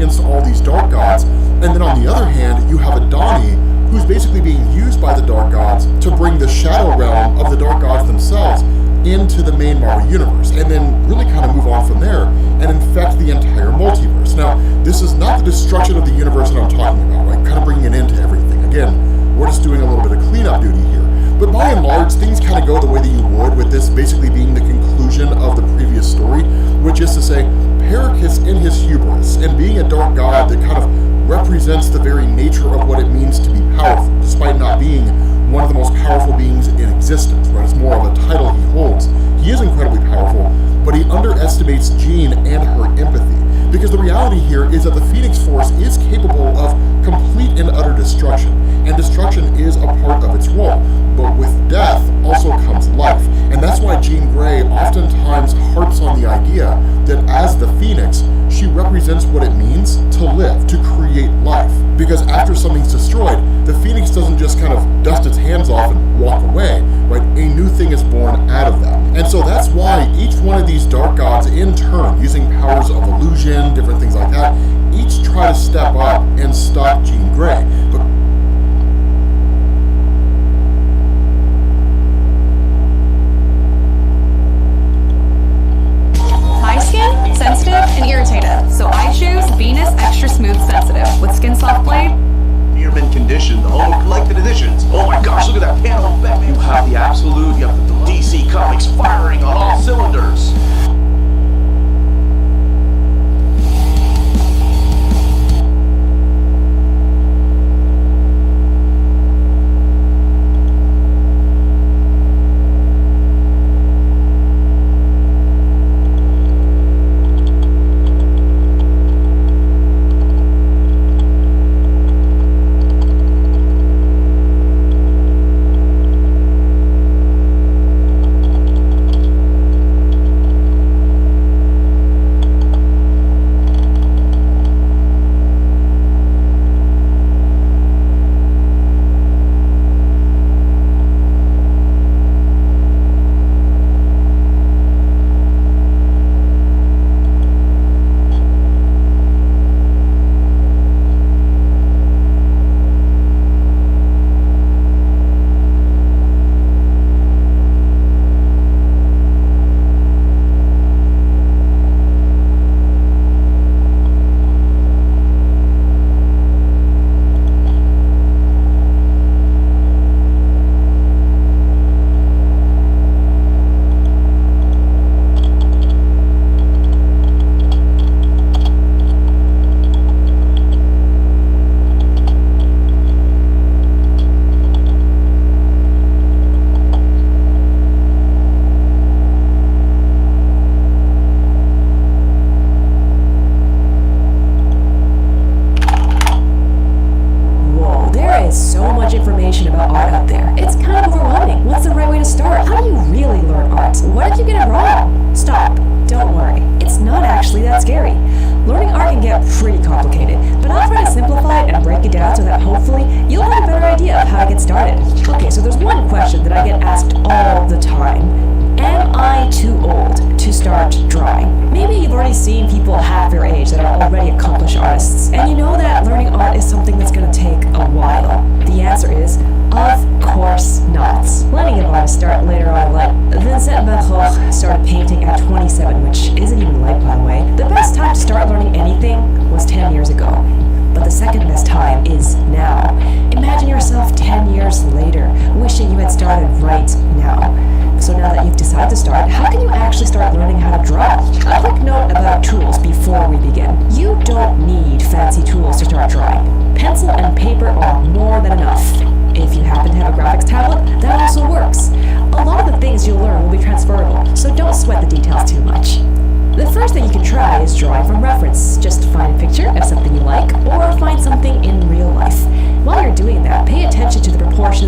against all these dark gods. And then on the other hand, you have Adani, who's basically being used by the dark gods to bring the shadow realm of the dark gods themselves into the main Marvel universe, and then really kind of move on from there and infect the entire multiverse. Now, this is not the destruction of the universe that I'm talking about, right? Kind of bringing it into everything. Again, we're just doing a little bit of cleanup duty here. But by and large, things kind of go the way that you would, with this basically being the conclusion of the previous story, which is to say, Pericus in his hubris, and being a dark god that kind of represents the very nature of what it means to be powerful, despite not being one of the most powerful beings in existence, right? It's more of a title he holds. He is incredibly powerful, but he underestimates Jean and her empathy. Because the reality here is that the Phoenix Force is capable of complete and utter destruction, and destruction is a part of its role. But with death also comes life, and that's why Jean Grey oftentimes harps on the idea that as the Phoenix, she represents what it means to live, to create life. Because after something's destroyed, the Phoenix doesn't just kind of dust its hands off and walk away, right? A new thing is born out of that. And so that's why each one of these dark gods in turn, using powers of illusion, different things like that, each try to step up and stop Jean Grey. But my skin, sensitive and irritated, so I choose Venus Extra Smooth Sensitive with Skin Soft Blade. Mint condition, the home of collected editions. Oh my gosh, look at that panel of Batman. You have the absolute, you have the DC Comics firing on all cylinders.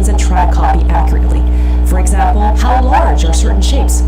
And try to copy accurately. For example, how large are certain shapes